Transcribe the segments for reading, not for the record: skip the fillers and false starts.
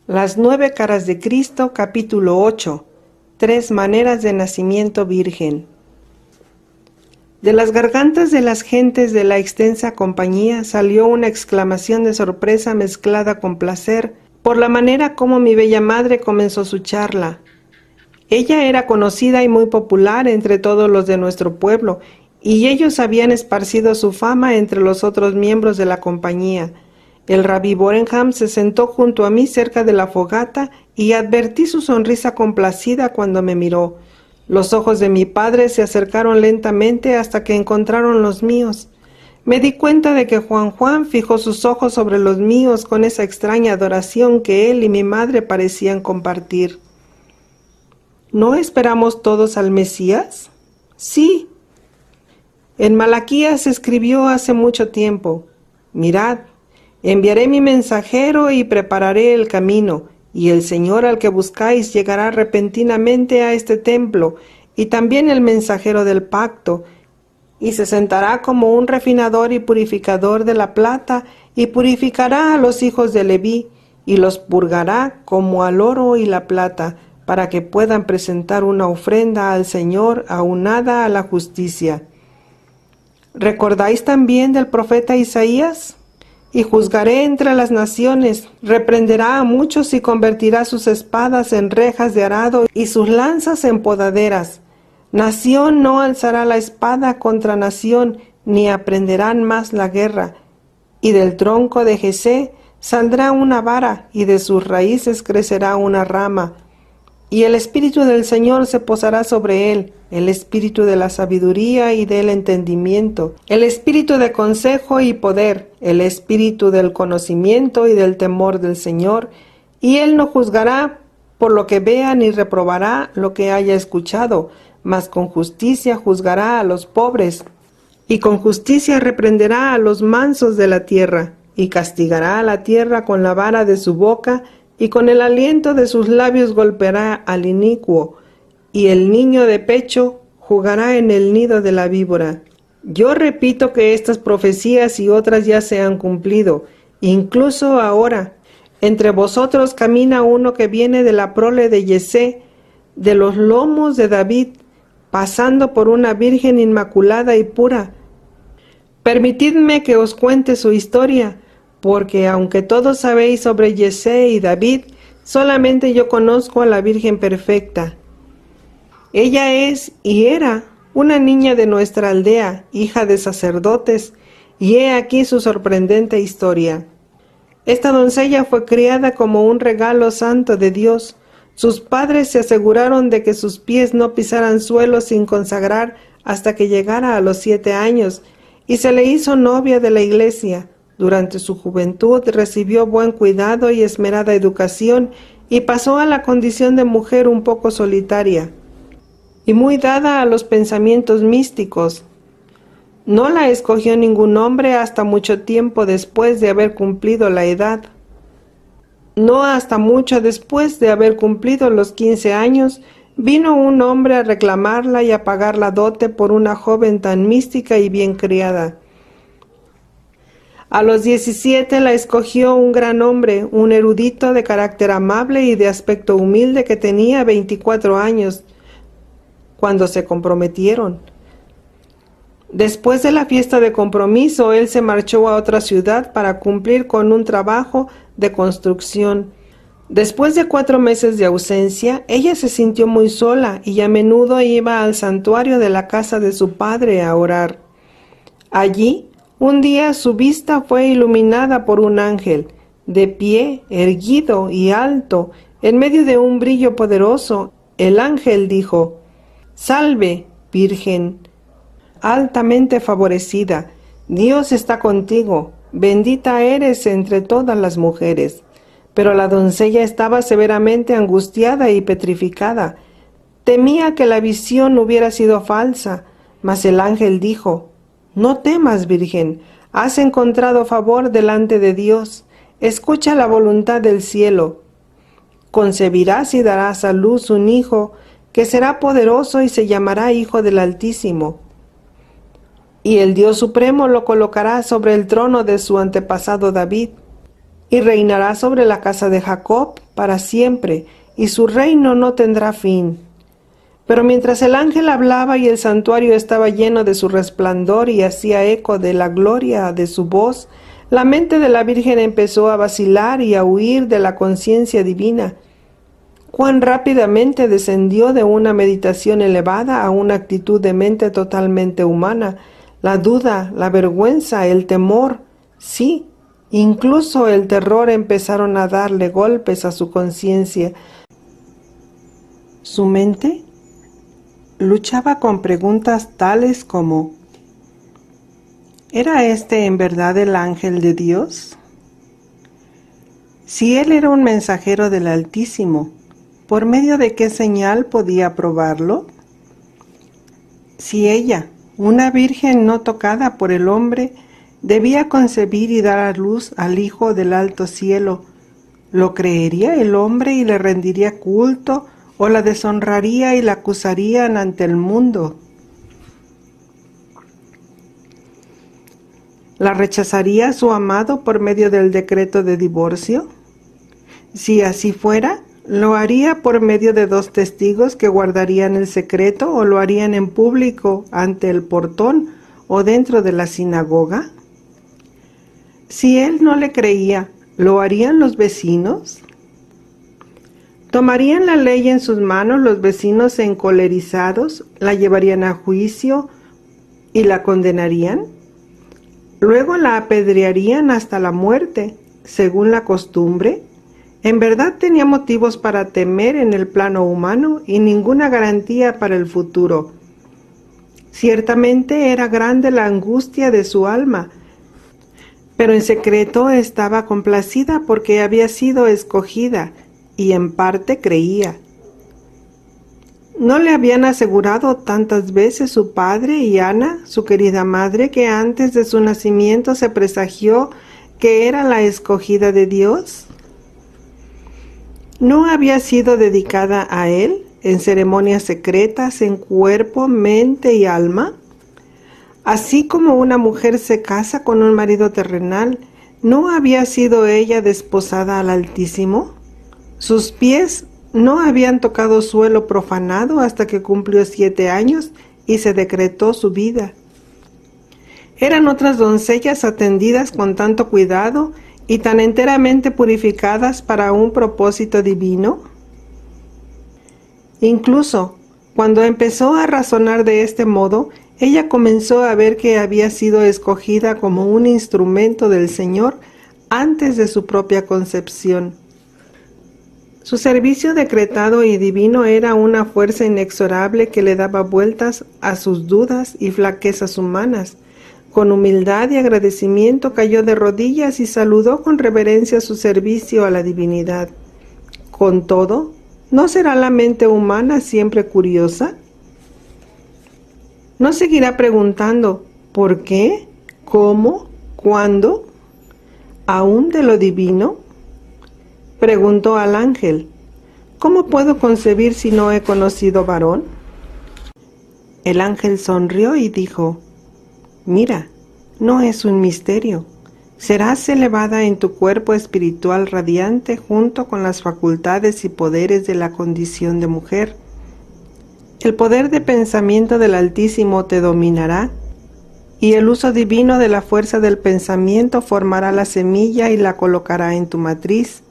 Las 9 caras de Cristo, capítulo 8. 3 maneras de nacimiento virgen. De las gargantas de las gentes de la extensa compañía salió una exclamación de sorpresa mezclada con placer por la manera como mi bella madre comenzó su charla. Ella era conocida y muy popular entre todos los de nuestro pueblo, y ellos habían esparcido su fama entre los otros miembros de la compañía. El rabí Borenham se sentó junto a mí cerca de la fogata y advertí su sonrisa complacida cuando me miró. Los ojos de mi padre se acercaron lentamente hasta que encontraron los míos. Me di cuenta de que Juan fijó sus ojos sobre los míos con esa extraña adoración que él y mi madre parecían compartir. ¿No esperamos todos al Mesías? Sí. En Malaquías escribió hace mucho tiempo: mirad, enviaré mi mensajero y prepararé el camino, y el Señor al que buscáis llegará repentinamente a este templo, y también el mensajero del pacto, y se sentará como un refinador y purificador de la plata, y purificará a los hijos de Leví, y los purgará como al oro y la plata, para que puedan presentar una ofrenda al Señor aunada a la justicia. ¿Recordáis también del profeta Isaías? Y juzgaré entre las naciones, reprenderá a muchos y convertirá sus espadas en rejas de arado y sus lanzas en podaderas. Nación no alzará la espada contra nación, ni aprenderán más la guerra. Y del tronco de Jesé saldrá una vara, y de sus raíces crecerá una rama. Y el Espíritu del Señor se posará sobre él, el Espíritu de la sabiduría y del entendimiento, el Espíritu de consejo y poder, el Espíritu del conocimiento y del temor del Señor, y él no juzgará por lo que vea ni reprobará lo que haya escuchado, mas con justicia juzgará a los pobres, y con justicia reprenderá a los mansos de la tierra, y castigará a la tierra con la vara de su boca, y con el aliento de sus labios golpeará al inicuo, y el niño de pecho jugará en el nido de la víbora. Yo repito que estas profecías y otras ya se han cumplido, incluso ahora. Entre vosotros camina uno que viene de la prole de Yesé, de los lomos de David, pasando por una virgen inmaculada y pura. Permitidme que os cuente su historia, porque aunque todos sabéis sobre Yesé y David, solamente yo conozco a la Virgen perfecta. Ella es y era una niña de nuestra aldea, hija de sacerdotes, y he aquí su sorprendente historia. Esta doncella fue criada como un regalo santo de Dios. Sus padres se aseguraron de que sus pies no pisaran suelo sin consagrar hasta que llegara a los 7 años, y se le hizo novia de la iglesia. Durante su juventud recibió buen cuidado y esmerada educación y pasó a la condición de mujer un poco solitaria y muy dada a los pensamientos místicos. No la escogió ningún hombre hasta mucho tiempo después de haber cumplido la edad. No hasta mucho después de haber cumplido los 15 años, vino un hombre a reclamarla y a pagar la dote por una joven tan mística y bien criada. A los 17 la escogió un gran hombre, un erudito de carácter amable y de aspecto humilde que tenía 24 años cuando se comprometieron. Después de la fiesta de compromiso, él se marchó a otra ciudad para cumplir con un trabajo de construcción. Después de 4 meses de ausencia, ella se sintió muy sola y a menudo iba al santuario de la casa de su padre a orar. Allí, un día su vista fue iluminada por un ángel, de pie, erguido y alto, en medio de un brillo poderoso. El ángel dijo: «Salve, Virgen, altamente favorecida, Dios está contigo, bendita eres entre todas las mujeres». Pero la doncella estaba severamente angustiada y petrificada. Temía que la visión hubiera sido falsa, mas el ángel dijo: «No temas, Virgen, has encontrado favor delante de Dios. Escucha la voluntad del cielo. Concebirás y darás a luz un hijo, que será poderoso y se llamará Hijo del Altísimo. Y el Dios Supremo lo colocará sobre el trono de su antepasado David. y reinará sobre la casa de Jacob para siempre, y su reino no tendrá fin. Pero mientras el ángel hablaba y el santuario estaba lleno de su resplandor y hacía eco de la gloria de su voz, la mente de la Virgen empezó a vacilar y a huir de la conciencia divina. Cuán rápidamente descendió de una meditación elevada a una actitud de mente totalmente humana. La duda, la vergüenza, el temor, sí, incluso el terror empezaron a darle golpes a su conciencia. Su mente luchaba con preguntas tales como: ¿era este en verdad el ángel de Dios? Si él era un mensajero del Altísimo, ¿por medio de qué señal podía probarlo? Si ella, una virgen no tocada por el hombre, debía concebir y dar a luz al Hijo del alto cielo, ¿lo creería el hombre y le rendiría culto, o la deshonraría y la acusarían ante el mundo? ¿La rechazaría su amado por medio del decreto de divorcio? Si así fuera, ¿lo haría por medio de 2 testigos que guardarían el secreto, o lo harían en público ante el portón o dentro de la sinagoga? Si él no le creía, ¿lo harían los vecinos? ¿Tomarían la ley en sus manos los vecinos encolerizados, la llevarían a juicio y la condenarían? Luego la apedrearían hasta la muerte, según la costumbre. En verdad tenía motivos para temer en el plano humano y ninguna garantía para el futuro. Ciertamente era grande la angustia de su alma, pero en secreto estaba complacida porque había sido escogida y en parte creía. ¿No le habían asegurado tantas veces su padre y Ana, su querida madre, que antes de su nacimiento se presagió que era la escogida de Dios? ¿No había sido dedicada a él en ceremonias secretas en cuerpo, mente y alma? Así como una mujer se casa con un marido terrenal, ¿no había sido ella desposada al Altísimo? Sus pies no habían tocado suelo profanado hasta que cumplió 7 años y se decretó su vida. ¿Eran otras doncellas atendidas con tanto cuidado y tan enteramente purificadas para un propósito divino? Incluso, cuando empezó a razonar de este modo, ella comenzó a ver que había sido escogida como un instrumento del Señor antes de su propia concepción. Su servicio decretado y divino era una fuerza inexorable que le daba vueltas a sus dudas y flaquezas humanas. Con humildad y agradecimiento cayó de rodillas y saludó con reverencia su servicio a la divinidad. Con todo, ¿no será la mente humana siempre curiosa? ¿No seguirá preguntando ¿por qué? ¿Cómo? ¿Cuándo? ¿Aún de lo divino? Preguntó al ángel: ¿cómo puedo concebir si no he conocido varón? El ángel sonrió y dijo: mira, no es un misterio. Serás elevada en tu cuerpo espiritual radiante junto con las facultades y poderes de la condición de mujer. El poder de pensamiento del Altísimo te dominará, y el uso divino de la fuerza del pensamiento formará la semilla y la colocará en tu matriz.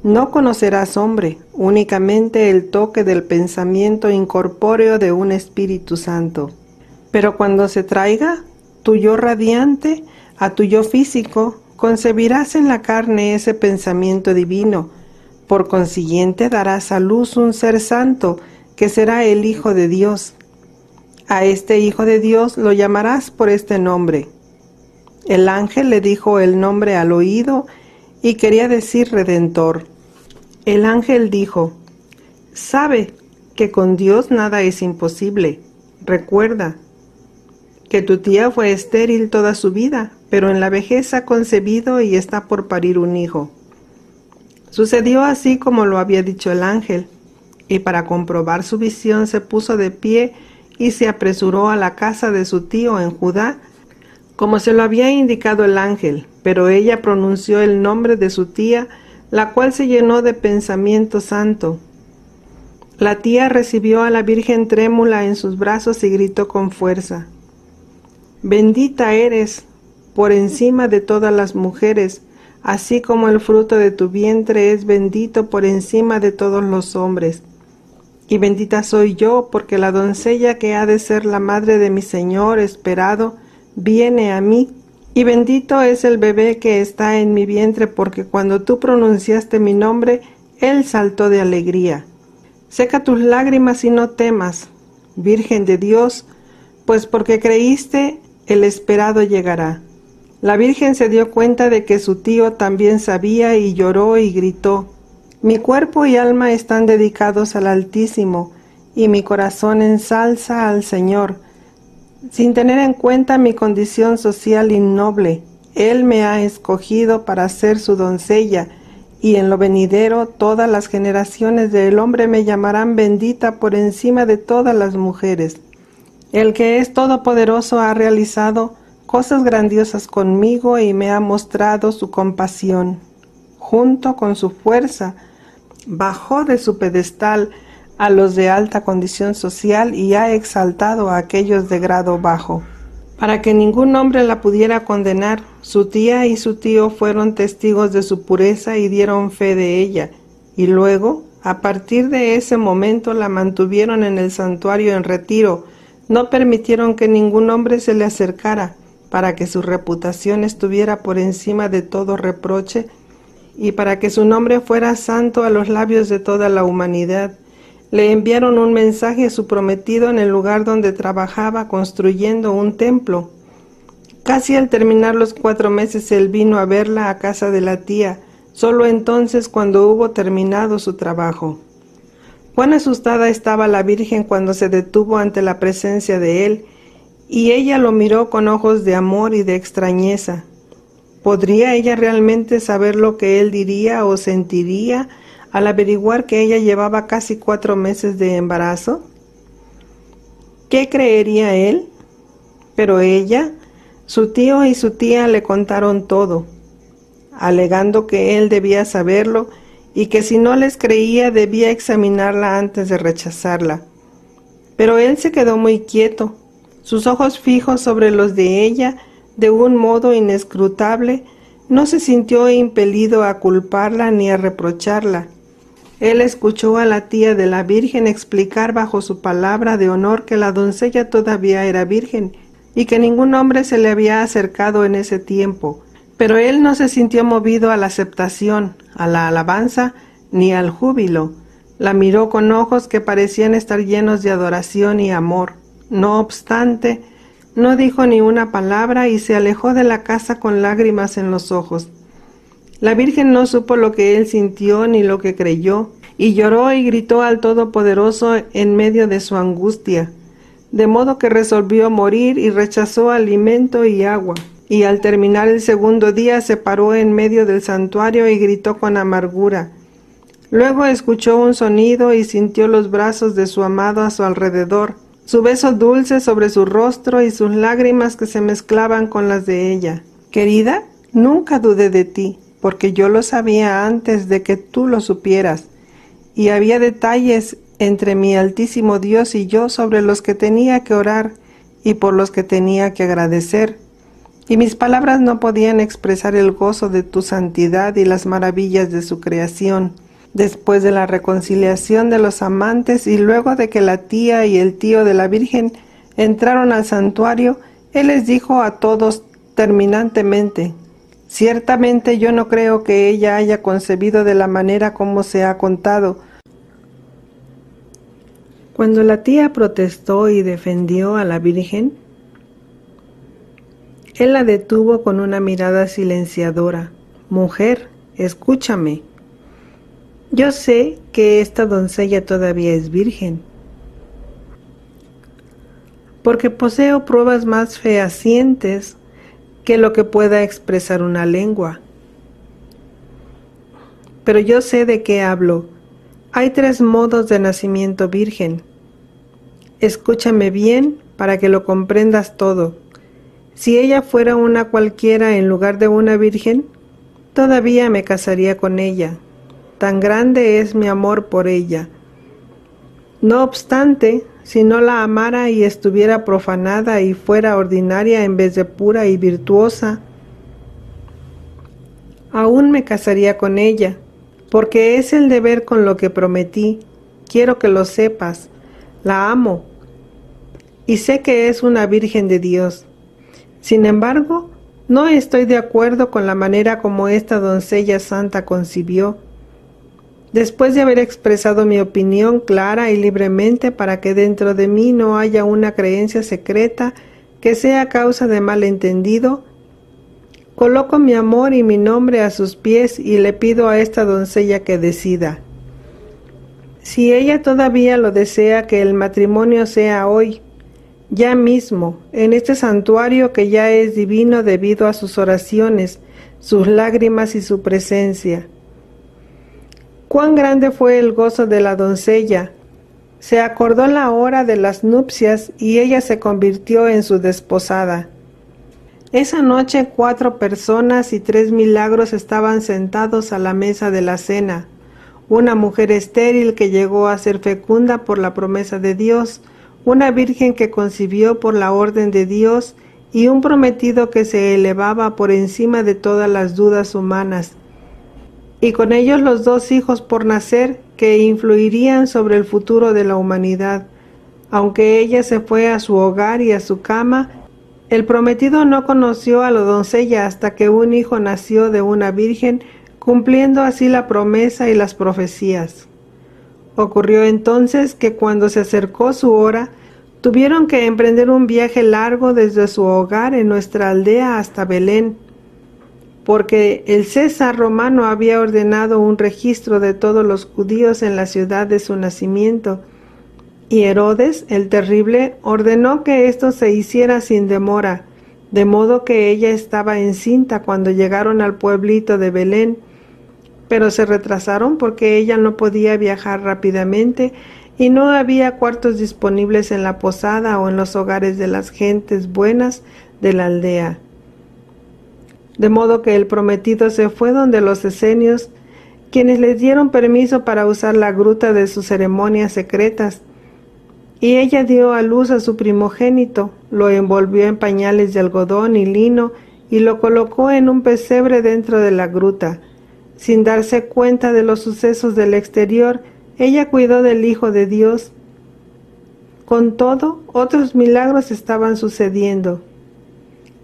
No conocerás hombre, únicamente el toque del pensamiento incorpóreo de un Espíritu Santo. Pero cuando se traiga tu yo radiante a tu yo físico, concebirás en la carne ese pensamiento divino. Por consiguiente darás a luz un ser santo, que será el Hijo de Dios. A este Hijo de Dios lo llamarás por este nombre. El ángel le dijo el nombre al oído y quería decir Redentor. El ángel dijo: sabe que con Dios nada es imposible. Recuerda que tu tía fue estéril toda su vida, pero en la vejez ha concebido y está por parir un hijo. Sucedió así como lo había dicho el ángel, y para comprobar su visión se puso de pie y se apresuró a la casa de su tío en Judá. como se lo había indicado el ángel, pero ella pronunció el nombre de su tía, la cual se llenó de pensamiento santo. La tía recibió a la Virgen trémula en sus brazos y gritó con fuerza: «Bendita eres por encima de todas las mujeres, así como el fruto de tu vientre es bendito por encima de todos los hombres. Y bendita soy yo, porque la doncella que ha de ser la madre de mi Señor esperado viene a mí. Y bendito es el bebé que está en mi vientre, porque cuando tú pronunciaste mi nombre, él saltó de alegría. Seca tus lágrimas y no temas, Virgen de Dios, pues porque creíste, el esperado llegará». La Virgen se dio cuenta de que su tío también sabía y lloró y gritó: «Mi cuerpo y alma están dedicados al Altísimo, y mi corazón ensalza al Señor, sin tener en cuenta mi condición social innoble. Él me ha escogido para ser su doncella, y en lo venidero todas las generaciones del hombre me llamarán bendita por encima de todas las mujeres. El que es todopoderoso ha realizado cosas grandiosas conmigo y me ha mostrado su compasión. Junto con su fuerza, bajó de su pedestal a los de alta condición social y ha exaltado a aquellos de grado bajo. Para que ningún hombre la pudiera condenar, su tía y su tío fueron testigos de su pureza y dieron fe de ella, y luego, a partir de ese momento, la mantuvieron en el santuario en retiro. No permitieron que ningún hombre se le acercara, para que su reputación estuviera por encima de todo reproche y para que su nombre fuera santo a los labios de toda la humanidad. Le enviaron un mensaje a su prometido en el lugar donde trabajaba construyendo un templo. Casi al terminar los 4 meses él vino a verla a casa de la tía, solo entonces cuando hubo terminado su trabajo. Cuán asustada estaba la Virgen cuando se detuvo ante la presencia de él, y ella lo miró con ojos de amor y de extrañeza. ¿Podría ella realmente saber lo que él diría o sentiría al averiguar que ella llevaba casi 4 meses de embarazo? ¿Qué creería él? Pero ella, su tío y su tía le contaron todo, alegando que él debía saberlo y que si no les creía debía examinarla antes de rechazarla. Pero él se quedó muy quieto, sus ojos fijos sobre los de ella, de un modo inescrutable. No se sintió impelido a culparla ni a reprocharla. Él escuchó a la tía de la Virgen explicar bajo su palabra de honor que la doncella todavía era virgen y que ningún hombre se le había acercado en ese tiempo. Pero él no se sintió movido a la aceptación, a la alabanza, ni al júbilo. La miró con ojos que parecían estar llenos de adoración y amor. No obstante, no dijo ni una palabra y se alejó de la casa con lágrimas en los ojos. La Virgen no supo lo que él sintió ni lo que creyó, y lloró y gritó al Todopoderoso en medio de su angustia, de modo que resolvió morir y rechazó alimento y agua. Y al terminar el 2.º día se paró en medio del santuario y gritó con amargura. Luego escuchó un sonido y sintió los brazos de su amado a su alrededor, su beso dulce sobre su rostro y sus lágrimas que se mezclaban con las de ella. «Querida, nunca dudé de ti, porque yo lo sabía antes de que tú lo supieras, y había detalles entre mi altísimo Dios y yo sobre los que tenía que orar y por los que tenía que agradecer, y mis palabras no podían expresar el gozo de tu santidad y las maravillas de su creación». Después de la reconciliación de los amantes y luego de que la tía y el tío de la Virgen entraron al santuario, él les dijo a todos terminantemente: «Ciertamente yo no creo que ella haya concebido de la manera como se ha contado». Cuando la tía protestó y defendió a la Virgen, él la detuvo con una mirada silenciadora. «Mujer, escúchame. Yo sé que esta doncella todavía es virgen, porque poseo pruebas más fehacientes que lo que pueda expresar una lengua. Pero yo sé de qué hablo. Hay 3 modos de nacimiento virgen. Escúchame bien para que lo comprendas todo. Si ella fuera una cualquiera en lugar de una virgen, todavía me casaría con ella. Tan grande es mi amor por ella. No obstante, si no la amara y estuviera profanada y fuera ordinaria en vez de pura y virtuosa, aún me casaría con ella, porque es el deber con lo que prometí. Quiero que lo sepas. La amo y sé que es una virgen de Dios. Sin embargo, no estoy de acuerdo con la manera como esta doncella santa concibió. Después de haber expresado mi opinión clara y libremente para que dentro de mí no haya una creencia secreta que sea causa de malentendido, coloco mi amor y mi nombre a sus pies y le pido a esta doncella que decida. Si ella todavía lo desea, que el matrimonio sea hoy, ya mismo, en este santuario que ya es divino debido a sus oraciones, sus lágrimas y su presencia. Cuán grande fue el gozo de la doncella. Se acordó la hora de las nupcias y ella se convirtió en su desposada. Esa noche 4 personas y 3 milagros estaban sentados a la mesa de la cena. Una mujer estéril que llegó a ser fecunda por la promesa de Dios, una virgen que concibió por la orden de Dios y un prometido que se elevaba por encima de todas las dudas humanas. Y con ellos los 2 hijos por nacer que influirían sobre el futuro de la humanidad. Aunque ella se fue a su hogar y a su cama, el prometido no conoció a la doncella hasta que un hijo nació de una virgen, cumpliendo así la promesa y las profecías. Ocurrió entonces que cuando se acercó su hora, tuvieron que emprender un viaje largo desde su hogar en nuestra aldea hasta Belén, porque el César romano había ordenado un registro de todos los judíos en la ciudad de su nacimiento, y Herodes, el terrible, ordenó que esto se hiciera sin demora, de modo que ella estaba encinta cuando llegaron al pueblito de Belén, pero se retrasaron porque ella no podía viajar rápidamente y no había cuartos disponibles en la posada o en los hogares de las gentes buenas de la aldea. De modo que el prometido se fue donde los esenios, quienes les dieron permiso para usar la gruta de sus ceremonias secretas, y ella dio a luz a su primogénito, lo envolvió en pañales de algodón y lino y lo colocó en un pesebre dentro de la gruta. Sin darse cuenta de los sucesos del exterior, ella cuidó del Hijo de Dios. Con todo, otros milagros estaban sucediendo.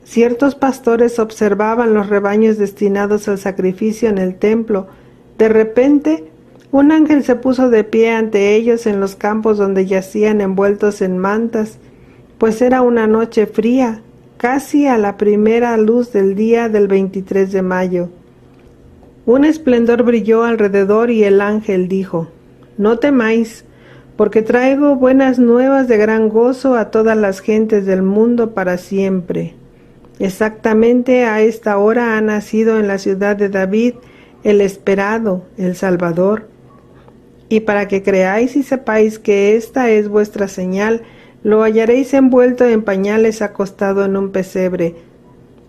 Ciertos pastores observaban los rebaños destinados al sacrificio en el templo. De repente, un ángel se puso de pie ante ellos en los campos donde yacían envueltos en mantas, pues era una noche fría, casi a la primera luz del día del 23 de mayo. Un esplendor brilló alrededor y el ángel dijo: «No temáis, porque traigo buenas nuevas de gran gozo a todas las gentes del mundo para siempre. Exactamente a esta hora ha nacido en la ciudad de David el esperado, el Salvador. Y para que creáis y sepáis que esta es vuestra señal, lo hallaréis envuelto en pañales acostado en un pesebre».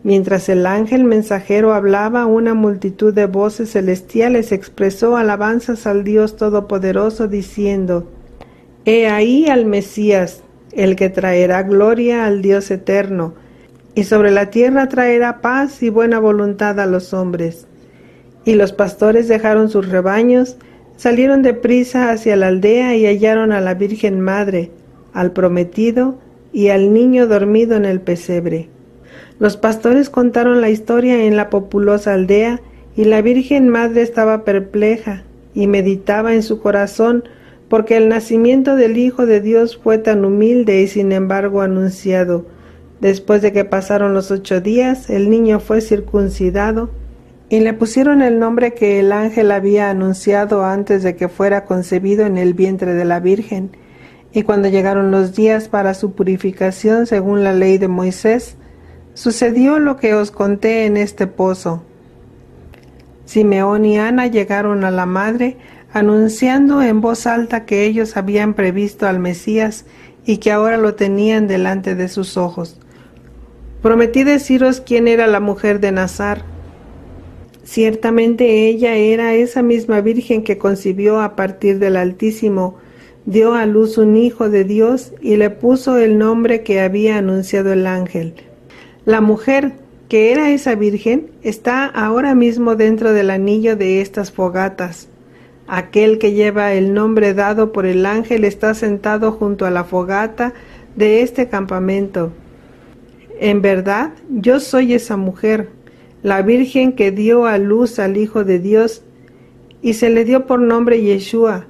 Mientras el ángel mensajero hablaba, una multitud de voces celestiales expresó alabanzas al Dios Todopoderoso, diciendo: «He ahí al Mesías, el que traerá gloria al Dios eterno, y sobre la tierra traerá paz y buena voluntad a los hombres». Y los pastores dejaron sus rebaños, salieron deprisa hacia la aldea y hallaron a la Virgen Madre, al prometido y al niño dormido en el pesebre. Los pastores contaron la historia en la populosa aldea, y la Virgen Madre estaba perpleja y meditaba en su corazón, porque el nacimiento del Hijo de Dios fue tan humilde y sin embargo anunciado. Después de que pasaron los 8 días, el niño fue circuncidado y le pusieron el nombre que el ángel había anunciado antes de que fuera concebido en el vientre de la Virgen. Y cuando llegaron los días para su purificación según la ley de Moisés, sucedió lo que os conté en este pozo. Simeón y Ana llegaron a la madre, anunciando en voz alta que ellos habían previsto al Mesías y que ahora lo tenían delante de sus ojos. Prometí deciros quién era la mujer de Nazar. Ciertamente ella era esa misma Virgen que concibió a partir del Altísimo, dio a luz un Hijo de Dios y le puso el nombre que había anunciado el ángel. La mujer, que era esa Virgen, está ahora mismo dentro del anillo de estas fogatas. Aquel que lleva el nombre dado por el ángel está sentado junto a la fogata de este campamento. En verdad, yo soy esa mujer, la Virgen que dio a luz al Hijo de Dios, y se le dio por nombre Yeshua,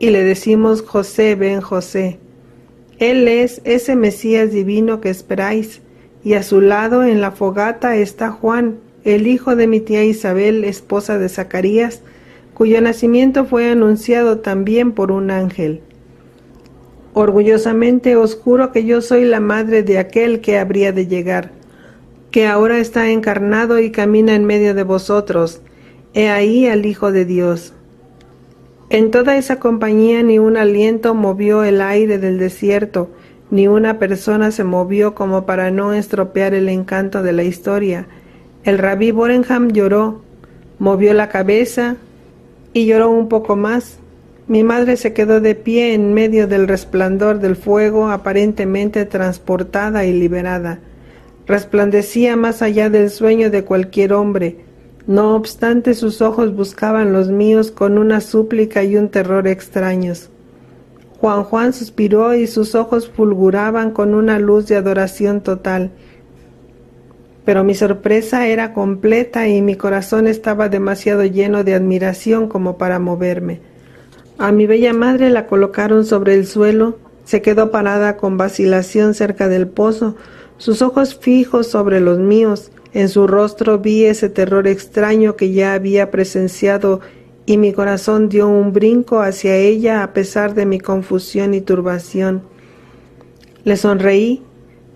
y le decimos José ben José. Él es ese Mesías divino que esperáis, y a su lado en la fogata está Juan, el hijo de mi tía Isabel, esposa de Zacarías, cuyo nacimiento fue anunciado también por un ángel. Orgullosamente os juro que yo soy la madre de aquel que habría de llegar, que ahora está encarnado y camina en medio de vosotros. He ahí al Hijo de Dios. En toda esa compañía ni un aliento movió el aire del desierto, ni una persona se movió como para no estropear el encanto de la historia. El rabí Borenham lloró, movió la cabeza y lloró un poco más. Mi madre se quedó de pie en medio del resplandor del fuego, aparentemente transportada y liberada. Resplandecía más allá del sueño de cualquier hombre. No obstante, sus ojos buscaban los míos con una súplica y un terror extraños. Juan suspiró y sus ojos fulguraban con una luz de adoración total. Pero mi sorpresa era completa y mi corazón estaba demasiado lleno de admiración como para moverme. A mi bella madre la colocaron sobre el suelo, se quedó parada con vacilación cerca del pozo, sus ojos fijos sobre los míos. En su rostro vi ese terror extraño que ya había presenciado y mi corazón dio un brinco hacia ella a pesar de mi confusión y turbación. Le sonreí,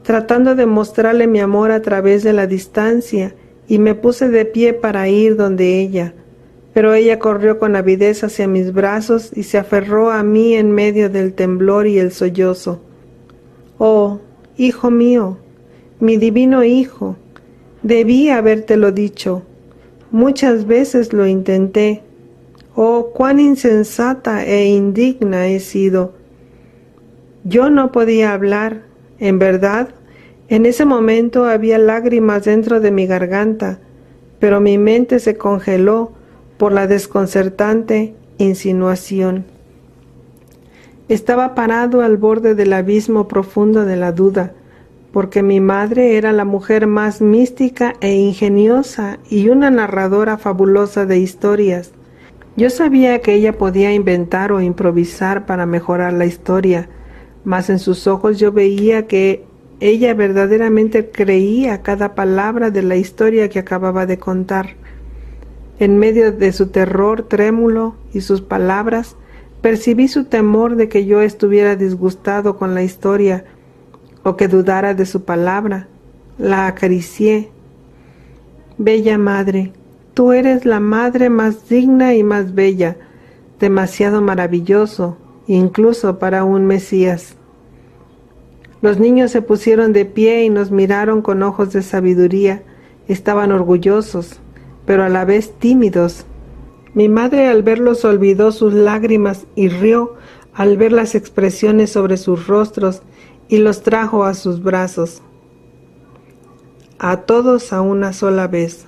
tratando de mostrarle mi amor a través de la distancia, y me puse de pie para ir donde ella. Pero ella corrió con avidez hacia mis brazos y se aferró a mí en medio del temblor y el sollozo. «Oh, hijo mío, mi divino hijo, debí habértelo dicho. Muchas veces lo intenté. Oh, cuán insensata e indigna he sido». Yo no podía hablar. En verdad, en ese momento había lágrimas dentro de mi garganta, pero mi mente se congeló por la desconcertante insinuación. Estaba parado al borde del abismo profundo de la duda, porque mi madre era la mujer más mística e ingeniosa y una narradora fabulosa de historias. Yo sabía que ella podía inventar o improvisar para mejorar la historia, mas en sus ojos yo veía que ella verdaderamente creía cada palabra de la historia que acababa de contar. En medio de su terror trémulo y sus palabras, percibí su temor de que yo estuviera disgustado con la historia o que dudara de su palabra. La acaricié. «Bella madre, tú eres la madre más digna y más bella, demasiado maravilloso, incluso para un Mesías». Los niños se pusieron de pie y nos miraron con ojos de sabiduría. Estaban orgullosos, pero a la vez tímidos. Mi madre al verlos olvidó sus lágrimas y rió al ver las expresiones sobre sus rostros y los trajo a sus brazos. A todos a una sola vez.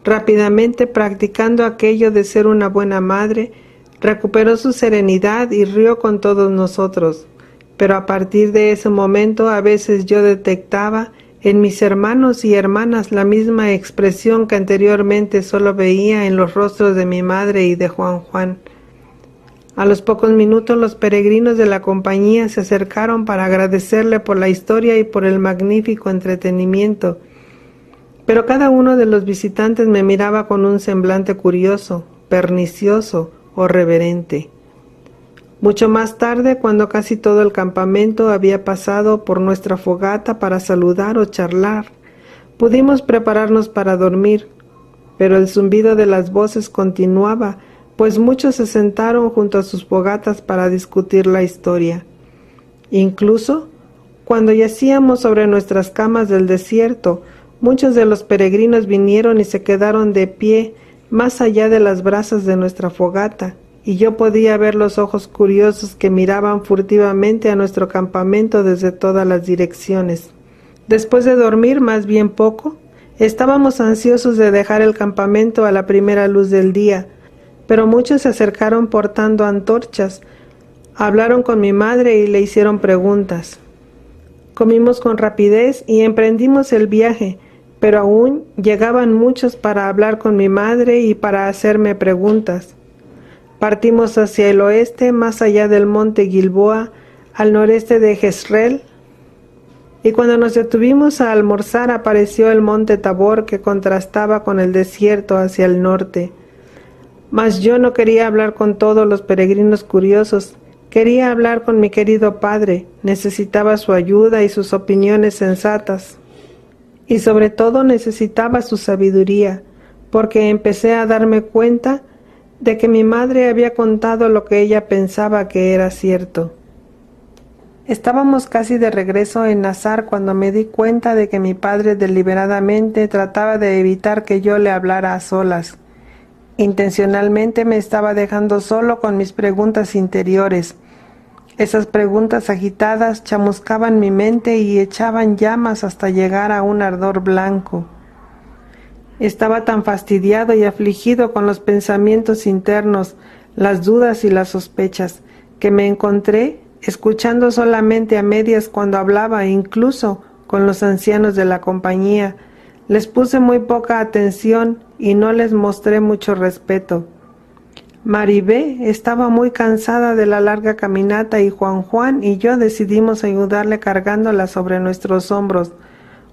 Rápidamente, practicando aquello de ser una buena madre, recuperó su serenidad y rió con todos nosotros. Pero a partir de ese momento a veces yo detectaba en mis hermanos y hermanas la misma expresión que anteriormente solo veía en los rostros de mi madre y de Juan. A los pocos minutos los peregrinos de la compañía se acercaron para agradecerle por la historia y por el magnífico entretenimiento. Pero cada uno de los visitantes me miraba con un semblante curioso, pernicioso o reverente. Mucho más tarde, cuando casi todo el campamento había pasado por nuestra fogata para saludar o charlar, pudimos prepararnos para dormir, pero el zumbido de las voces continuaba, pues muchos se sentaron junto a sus fogatas para discutir la historia. Incluso, Cuando yacíamos sobre nuestras camas del desierto, muchos de los peregrinos vinieron y se quedaron de pie más allá de las brasas de nuestra fogata, y yo podía ver los ojos curiosos que miraban furtivamente a nuestro campamento desde todas las direcciones. Después de dormir más bien poco, estábamos ansiosos de dejar el campamento a la primera luz del día, pero muchos se acercaron portando antorchas, hablaron con mi madre y le hicieron preguntas. Comimos con rapidez y emprendimos el viaje, pero aún llegaban muchos para hablar con mi madre y para hacerme preguntas. Partimos hacia el oeste, más allá del monte Gilboa, al noreste de Jezreel, y cuando nos detuvimos a almorzar apareció el monte Tabor que contrastaba con el desierto hacia el norte. Mas yo no quería hablar con todos los peregrinos curiosos, quería hablar con mi querido padre, necesitaba su ayuda y sus opiniones sensatas. Y sobre todo necesitaba su sabiduría, porque empecé a darme cuenta de que mi madre había contado lo que ella pensaba que era cierto. Estábamos casi de regreso en Nazar cuando me di cuenta de que mi padre deliberadamente trataba de evitar que yo le hablara a solas. Intencionalmente me estaba dejando solo con mis preguntas interiores. Esas preguntas agitadas chamuscaban mi mente y echaban llamas hasta llegar a un ardor blanco. Estaba tan fastidiado y afligido con los pensamientos internos, las dudas y las sospechas, que me encontré escuchando solamente a medias cuando hablaba, incluso con los ancianos de la compañía. Les puse muy poca atención y no les mostré mucho respeto. Maribé estaba muy cansada de la larga caminata y Juan y yo decidimos ayudarle cargándola sobre nuestros hombros.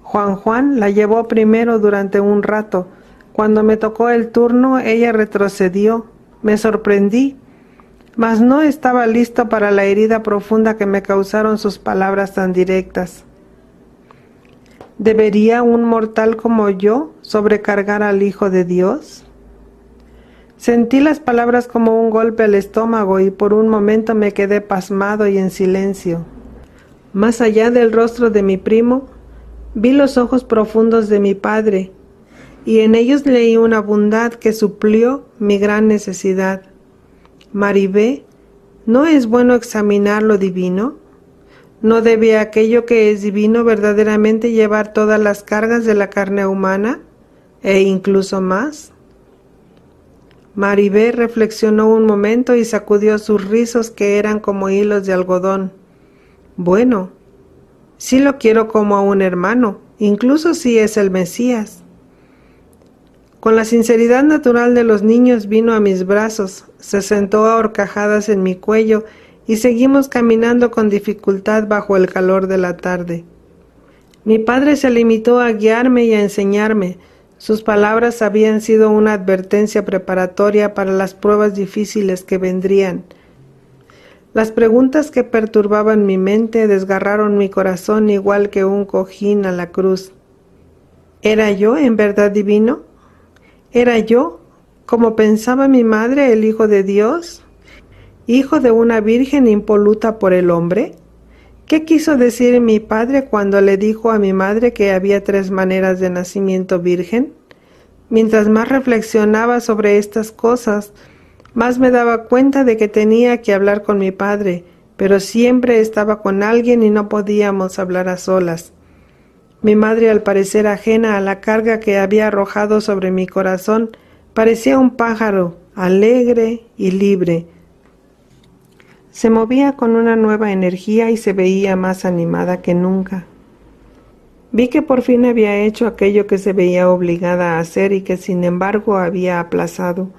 Juan la llevó primero durante un rato. Cuando me tocó el turno, ella retrocedió. Me sorprendí, mas no estaba listo para la herida profunda que me causaron sus palabras tan directas. ¿Debería un mortal como yo sobrecargar al Hijo de Dios? Sentí las palabras como un golpe al estómago y por un momento me quedé pasmado y en silencio. Más allá del rostro de mi primo, vi los ojos profundos de mi padre, y en ellos leí una bondad que suplió mi gran necesidad. Maribé, ¿no es bueno examinar lo divino? ¿No debe aquello que es divino verdaderamente llevar todas las cargas de la carne humana, e incluso más? Maribé reflexionó un momento y sacudió sus rizos que eran como hilos de algodón. Bueno, sí lo quiero como a un hermano, incluso si es el Mesías. Con la sinceridad natural de los niños vino a mis brazos, se sentó a horcajadas en mi cuello y seguimos caminando con dificultad bajo el calor de la tarde. Mi padre se limitó a guiarme y a enseñarme. Sus palabras habían sido una advertencia preparatoria para las pruebas difíciles que vendrían. Las preguntas que perturbaban mi mente desgarraron mi corazón igual que un cojín a la cruz. ¿Era yo en verdad divino? ¿Era yo, como pensaba mi madre, el Hijo de Dios? ¿Hijo de una virgen impoluta por el hombre? ¿Qué quiso decir mi padre cuando le dijo a mi madre que había 3 maneras de nacimiento virgen? Mientras más reflexionaba sobre estas cosas, más me daba cuenta de que tenía que hablar con mi padre, pero siempre estaba con alguien y no podíamos hablar a solas. Mi madre, al parecer ajena a la carga que había arrojado sobre mi corazón, parecía un pájaro, alegre y libre. Se movía con una nueva energía y se veía más animada que nunca. Vi que por fin había hecho aquello que se veía obligada a hacer y que sin embargo había aplazado,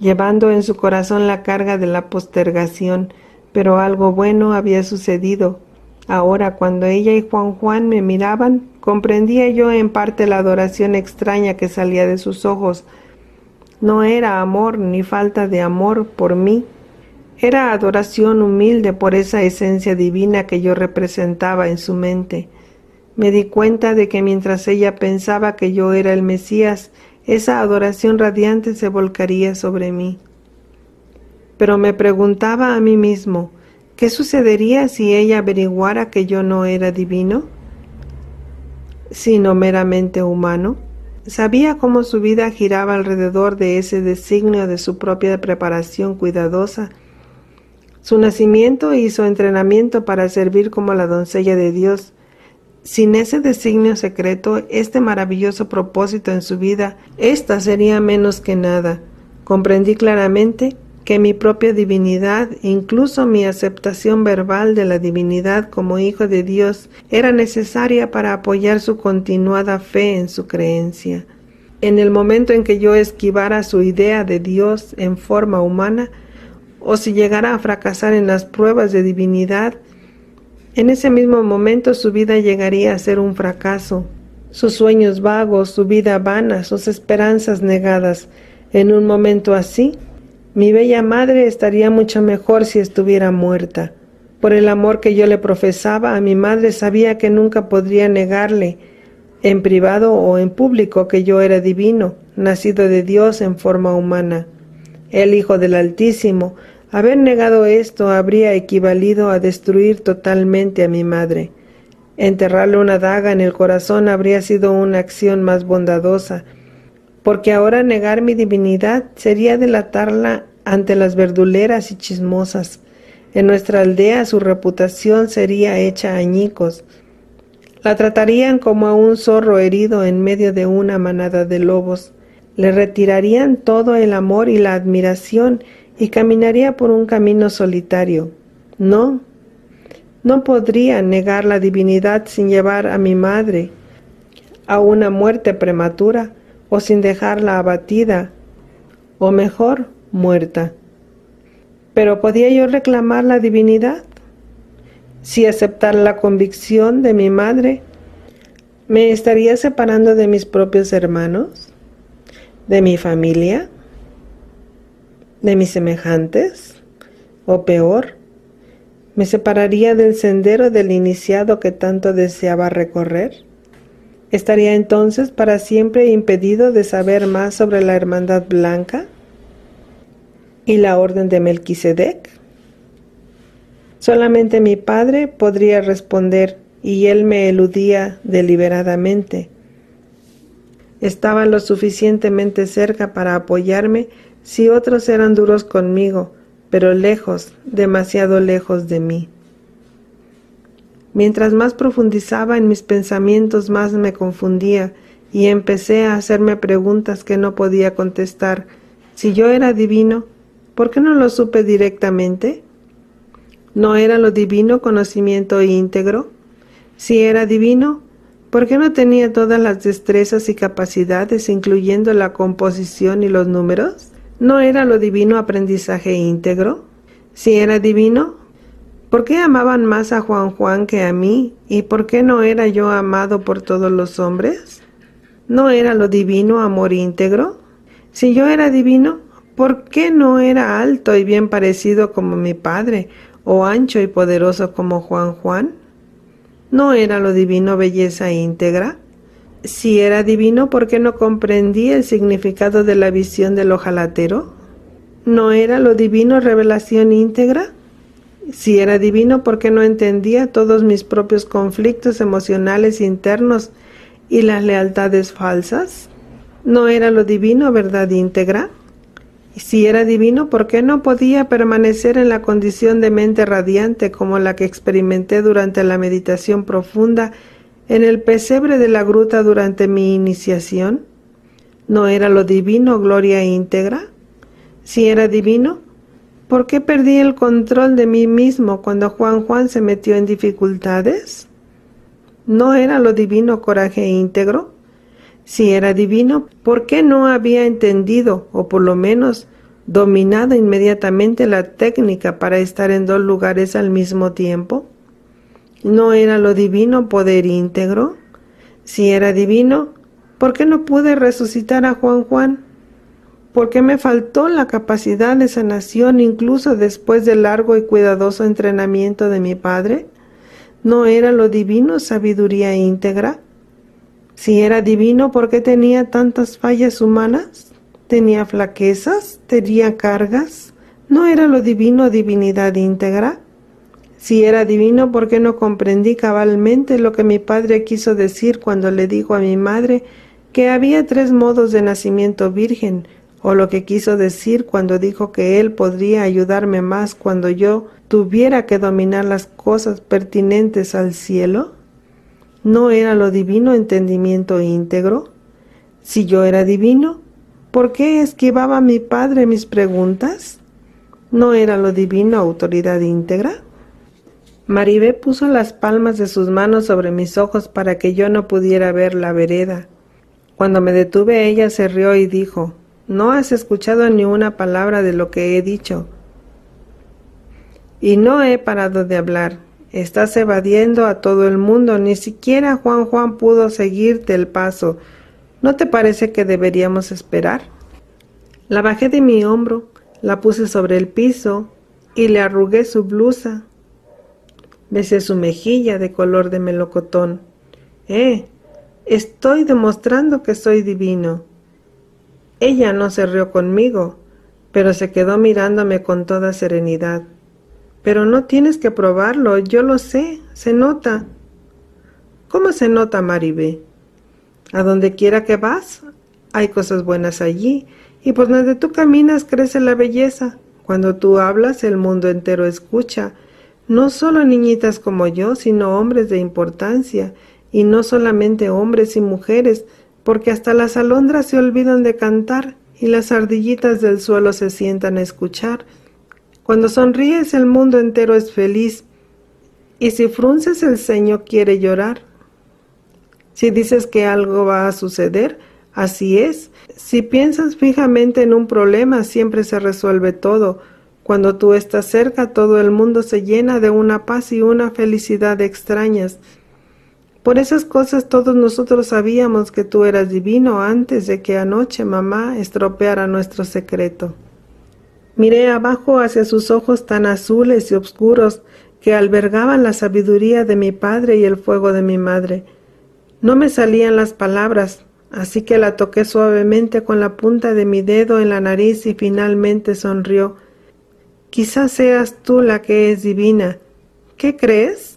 llevando en su corazón la carga de la postergación, pero algo bueno había sucedido. Ahora, cuando ella y Juan me miraban, comprendía yo en parte la adoración extraña que salía de sus ojos. No era amor ni falta de amor por mí. Era adoración humilde por esa esencia divina que yo representaba en su mente. Me di cuenta de que mientras ella pensaba que yo era el Mesías, esa adoración radiante se volcaría sobre mí. Pero me preguntaba a mí mismo, ¿Qué sucedería si ella averiguara que yo no era divino, sino meramente humano? Sabía cómo su vida giraba alrededor de ese designio de su propia preparación cuidadosa, su nacimiento y su entrenamiento para servir como la doncella de Dios. Sin ese designio secreto, este maravilloso propósito en su vida, ésta sería menos que nada. Comprendí claramente que mi propia divinidad, incluso mi aceptación verbal de la divinidad como hijo de Dios, era necesaria para apoyar su continuada fe en su creencia. En el momento en que yo esquivara su idea de Dios en forma humana, o si llegara a fracasar en las pruebas de divinidad, en ese mismo momento su vida llegaría a ser un fracaso. Sus sueños vagos, su vida vana, sus esperanzas negadas. En un momento así, mi bella madre estaría mucho mejor si estuviera muerta. Por el amor que yo le profesaba a mi madre, sabía que nunca podría negarle, en privado o en público, que yo era divino, nacido de Dios en forma humana. El Hijo del Altísimo. Haber negado esto habría equivalido a destruir totalmente a mi madre. Enterrarle una daga en el corazón habría sido una acción más bondadosa, porque ahora negar mi divinidad sería delatarla ante las verduleras y chismosas. En nuestra aldea su reputación sería hecha añicos. La tratarían como a un zorro herido en medio de una manada de lobos. Le retirarían todo el amor y la admiración y caminaría por un camino solitario. No podría negar la divinidad sin llevar a mi madre a una muerte prematura o sin dejarla abatida, o mejor, muerta. ¿Pero podía yo reclamar la divinidad? Si aceptar la convicción de mi madre, ¿me estaría separando de mis propios hermanos? ¿De mi familia? ¿De mis semejantes? O peor, ¿me separaría del sendero del iniciado que tanto deseaba recorrer? ¿Estaría entonces para siempre impedido de saber más sobre la Hermandad Blanca y la Orden de Melquisedec? Solamente mi padre podría responder, y él me eludía deliberadamente. Estaba lo suficientemente cerca para apoyarme si otros eran duros conmigo, pero lejos, demasiado lejos de mí. Mientras más profundizaba en mis pensamientos, más me confundía y empecé a hacerme preguntas que no podía contestar. Si yo era divino, ¿por qué no lo supe directamente? ¿No era lo divino conocimiento íntegro? Si era divino, ¿por qué no tenía todas las destrezas y capacidades, incluyendo la composición y los números? ¿No era lo divino aprendizaje íntegro? Si era divino, ¿por qué amaban más a Juan que a mí? ¿Y por qué no era yo amado por todos los hombres? ¿No era lo divino amor íntegro? Si yo era divino, ¿por qué no era alto y bien parecido como mi padre, o ancho y poderoso como Juan? ¿No era lo divino belleza íntegra? Si era divino, ¿por qué no comprendí el significado de la visión del ojalatero? ¿No era lo divino revelación íntegra? Si era divino, ¿por qué no entendía todos mis propios conflictos emocionales internos y las lealtades falsas? ¿No era lo divino verdad íntegra? Si era divino, ¿por qué no podía permanecer en la condición de mente radiante como la que experimenté durante la meditación profunda en el pesebre de la gruta durante mi iniciación? ¿No era lo divino gloria íntegra? Si era divino, ¿por qué perdí el control de mí mismo cuando Juan se metió en dificultades? ¿No era lo divino coraje íntegro? Si era divino, ¿por qué no había entendido, o por lo menos dominado inmediatamente la técnica para estar en dos lugares al mismo tiempo? ¿No era lo divino poder íntegro? Si era divino, ¿por qué no pude resucitar a Juan? ¿Por qué me faltó la capacidad de sanación incluso después del largo y cuidadoso entrenamiento de mi padre? ¿No era lo divino sabiduría íntegra? Si era divino, ¿por qué tenía tantas fallas humanas? ¿Tenía flaquezas? ¿Tenía cargas? ¿No era lo divino divinidad íntegra? Si era divino, ¿por qué no comprendí cabalmente lo que mi padre quiso decir cuando le dijo a mi madre que había 3 modos de nacimiento virgen, o lo que quiso decir cuando dijo que él podría ayudarme más cuando yo tuviera que dominar las cosas pertinentes al cielo? ¿No era lo divino entendimiento íntegro? Si yo era divino, ¿por qué esquivaba mi padre mis preguntas? ¿No era lo divino autoridad íntegra? Maribé puso las palmas de sus manos sobre mis ojos para que yo no pudiera ver la vereda. Cuando me detuve, ella se rió y dijo: «No has escuchado ni una palabra de lo que he dicho». Y no he parado de hablar. Estás evadiendo a todo el mundo. Ni siquiera Juan pudo seguirte el paso. ¿No te parece que deberíamos esperar? La bajé de mi hombro, la puse sobre el piso y le arrugué su blusa. Besé su mejilla de color de melocotón. Estoy demostrando que soy divino. Ella no se rió conmigo, pero se quedó mirándome con toda serenidad. Pero no tienes que probarlo, yo lo sé, se nota. ¿Cómo se nota, Maribé? A donde quiera que vas, hay cosas buenas allí, y por donde tú caminas crece la belleza. Cuando tú hablas, el mundo entero escucha. No solo niñitas como yo, sino hombres de importancia, y no solamente hombres y mujeres, porque hasta las alondras se olvidan de cantar y las ardillitas del suelo se sientan a escuchar. Cuando sonríes, el mundo entero es feliz, y si frunces el ceño quiere llorar. Si dices que algo va a suceder, así es. Si piensas fijamente en un problema, siempre se resuelve todo. Cuando tú estás cerca, todo el mundo se llena de una paz y una felicidad extrañas. Por esas cosas todos nosotros sabíamos que tú eras divino antes de que anoche mamá estropeara nuestro secreto. Miré abajo hacia sus ojos tan azules y oscuros que albergaban la sabiduría de mi padre y el fuego de mi madre. No me salían las palabras, así que la toqué suavemente con la punta de mi dedo en la nariz y finalmente sonrió. Quizás seas tú la que es divina. ¿Qué crees?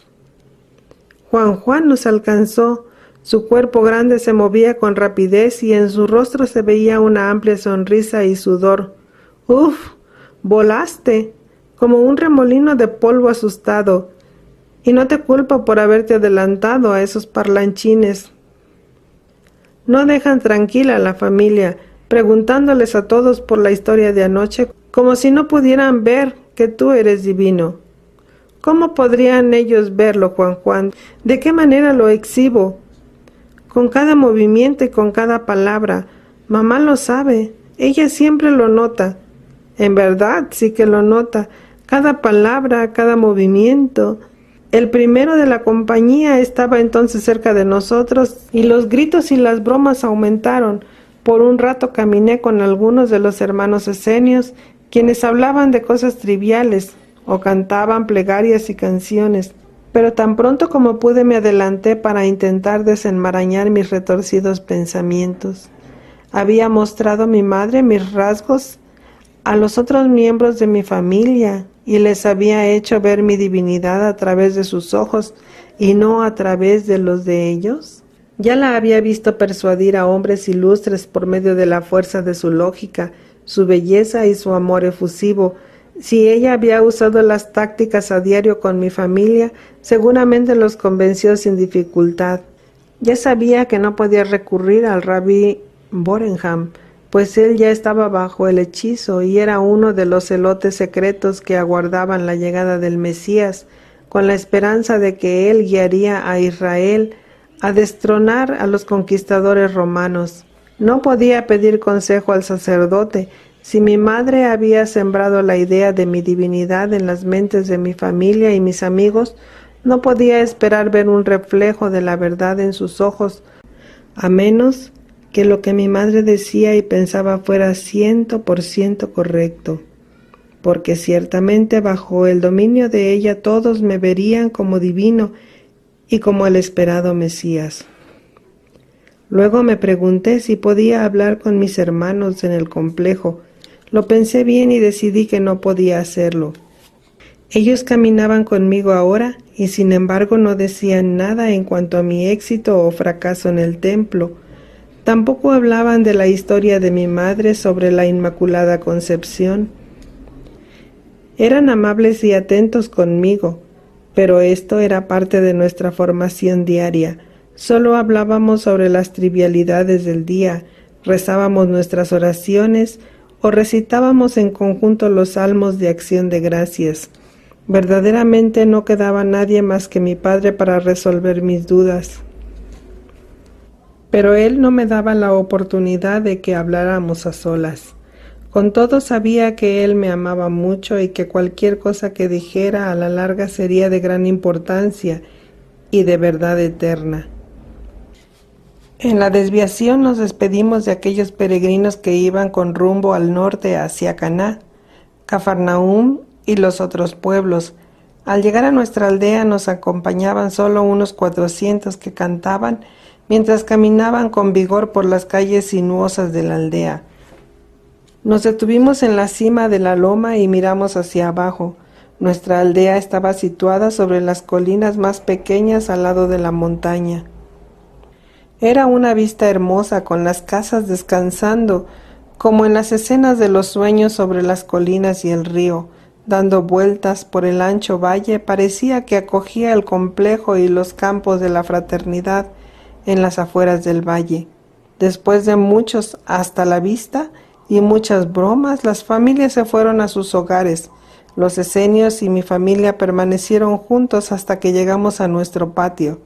Juan nos alcanzó. Su cuerpo grande se movía con rapidez y en su rostro se veía una amplia sonrisa y sudor. ¡Uf! Volaste, como un remolino de polvo asustado. Y no te culpo por haberte adelantado a esos parlanchines. No dejan tranquila a la familia, preguntándoles a todos por la historia de anoche, como si no pudieran ver que tú eres divino. ¿Cómo podrían ellos verlo, Juan? ¿De qué manera lo exhibo? Con cada movimiento y con cada palabra. Mamá lo sabe, ella siempre lo nota. En verdad, sí que lo nota. Cada palabra, cada movimiento. El primero de la compañía estaba entonces cerca de nosotros y los gritos y las bromas aumentaron. Por un rato caminé con algunos de los hermanos esenios, quienes hablaban de cosas triviales o cantaban plegarias y canciones, pero tan pronto como pude me adelanté para intentar desenmarañar mis retorcidos pensamientos. Había mostrado a mi madre mis rasgos a los otros miembros de mi familia y les había hecho ver mi divinidad a través de sus ojos y no a través de los de ellos. Ya la había visto persuadir a hombres ilustres por medio de la fuerza de su lógica, su belleza y su amor efusivo. Si ella había usado las tácticas a diario con mi familia, seguramente los convenció sin dificultad. Ya sabía que no podía recurrir al rabí Borenham, pues él ya estaba bajo el hechizo y era uno de los celotes secretos que aguardaban la llegada del Mesías, con la esperanza de que él guiaría a Israel a destronar a los conquistadores romanos. No podía pedir consejo al sacerdote. Si mi madre había sembrado la idea de mi divinidad en las mentes de mi familia y mis amigos, no podía esperar ver un reflejo de la verdad en sus ojos, a menos que lo que mi madre decía y pensaba fuera 100% correcto, porque ciertamente bajo el dominio de ella todos me verían como divino y como el esperado Mesías. Luego me pregunté si podía hablar con mis hermanos en el complejo. Lo pensé bien y decidí que no podía hacerlo. Ellos caminaban conmigo ahora y sin embargo no decían nada en cuanto a mi éxito o fracaso en el templo. Tampoco hablaban de la historia de mi madre sobre la Inmaculada Concepción. Eran amables y atentos conmigo, pero esto era parte de nuestra formación diaria. Solo hablábamos sobre las trivialidades del día, rezábamos nuestras oraciones o recitábamos en conjunto los salmos de acción de gracias. Verdaderamente no quedaba nadie más que mi padre para resolver mis dudas. Pero él no me daba la oportunidad de que habláramos a solas. Con todo sabía que él me amaba mucho y que cualquier cosa que dijera a la larga sería de gran importancia y de verdad eterna. En la desviación nos despedimos de aquellos peregrinos que iban con rumbo al norte hacia Caná, Cafarnaúm y los otros pueblos. Al llegar a nuestra aldea nos acompañaban solo unos 400 que cantaban mientras caminaban con vigor por las calles sinuosas de la aldea. Nos detuvimos en la cima de la loma y miramos hacia abajo. Nuestra aldea estaba situada sobre las colinas más pequeñas al lado de la montaña. Era una vista hermosa con las casas descansando, como en las escenas de los sueños sobre las colinas y el río. Dando vueltas por el ancho valle, parecía que acogía el complejo y los campos de la fraternidad en las afueras del valle. Después de muchos hasta la vista y muchas bromas, las familias se fueron a sus hogares. Los esenios y mi familia permanecieron juntos hasta que llegamos a nuestro patio.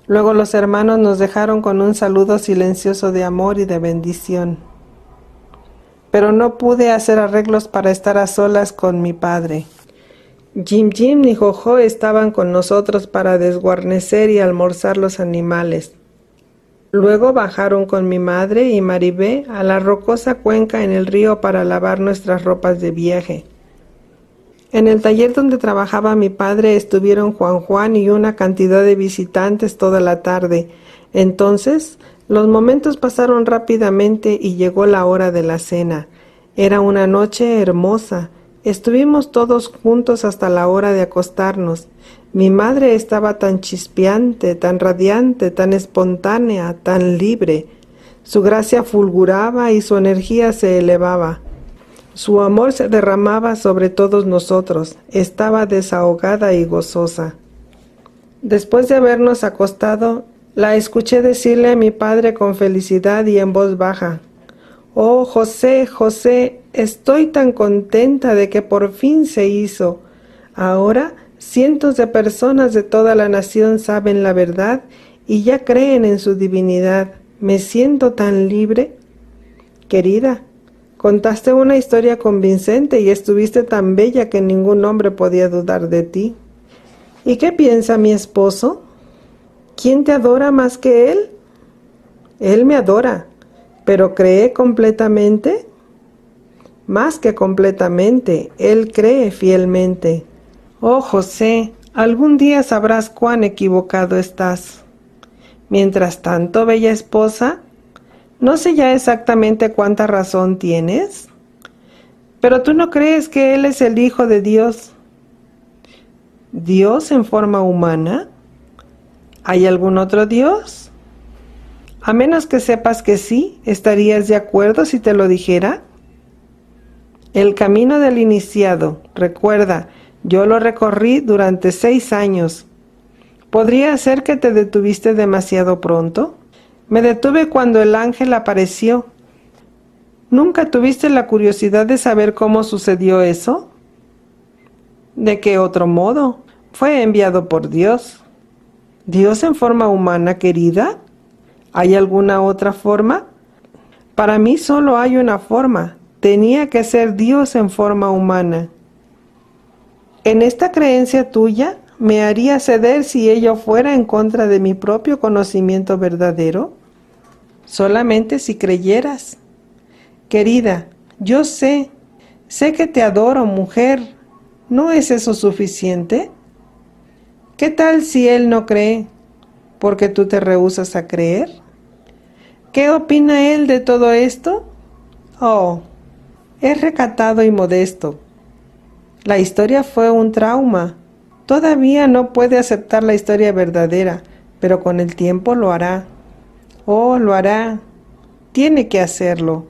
Luego los hermanos nos dejaron con un saludo silencioso de amor y de bendición. Pero no pude hacer arreglos para estar a solas con mi padre. Jim Jim y Jojo estaban con nosotros para desguarnecer y almorzar los animales. Luego bajaron con mi madre y Maribé a la rocosa cuenca en el río para lavar nuestras ropas de viaje. En el taller donde trabajaba mi padre estuvieron Juan y una cantidad de visitantes toda la tarde. Entonces, los momentos pasaron rápidamente y llegó la hora de la cena. Era una noche hermosa. Estuvimos todos juntos hasta la hora de acostarnos. Mi madre estaba tan chispeante, tan radiante, tan espontánea, tan libre. Su gracia fulguraba y su energía se elevaba. Su amor se derramaba sobre todos nosotros. Estaba desahogada y gozosa. Después de habernos acostado, la escuché decirle a mi padre con felicidad y en voz baja: «Oh, José, José, estoy tan contenta de que por fin se hizo. Ahora cientos de personas de toda la nación saben la verdad y ya creen en su divinidad. Me siento tan libre». Querida, contaste una historia convincente y estuviste tan bella que ningún hombre podía dudar de ti. ¿Y qué piensa mi esposo? ¿Quién te adora más que él? Él me adora, pero ¿cree completamente? Más que completamente, él cree fielmente. Oh, José, algún día sabrás cuán equivocado estás. Mientras tanto, bella esposa, no sé ya exactamente cuánta razón tienes, pero tú no crees que Él es el Hijo de Dios. ¿Dios en forma humana? ¿Hay algún otro Dios? A menos que sepas que sí, ¿estarías de acuerdo si te lo dijera? El camino del iniciado, recuerda, yo lo recorrí durante 6 años. ¿Podría ser que te detuviste demasiado pronto? Me detuve cuando el ángel apareció. ¿Nunca tuviste la curiosidad de saber cómo sucedió eso? ¿De qué otro modo? Fue enviado por Dios. ¿Dios en forma humana, querida? ¿Hay alguna otra forma? Para mí solo hay una forma. Tenía que ser Dios en forma humana. En esta creencia tuya, ¿me haría ceder si ello fuera en contra de mi propio conocimiento verdadero? Solamente si creyeras. Querida, yo sé que te adoro, mujer. ¿No es eso suficiente? ¿Qué tal si él no cree, porque tú te rehusas a creer? ¿Qué opina él de todo esto? Oh, es recatado y modesto. La historia fue un trauma. Todavía no puede aceptar la historia verdadera, pero con el tiempo lo hará. Oh, lo hará. Tiene que hacerlo.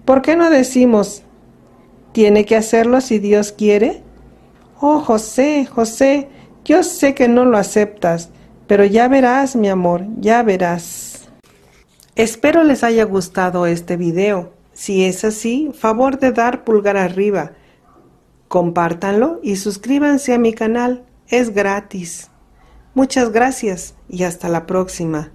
¿Por qué no decimos, tiene que hacerlo si Dios quiere? Oh, José, José, yo sé que no lo aceptas, pero ya verás, mi amor, ya verás. Espero les haya gustado este video. Si es así, favor de dar pulgar arriba. Compártanlo y suscríbanse a mi canal. Es gratis. Muchas gracias y hasta la próxima.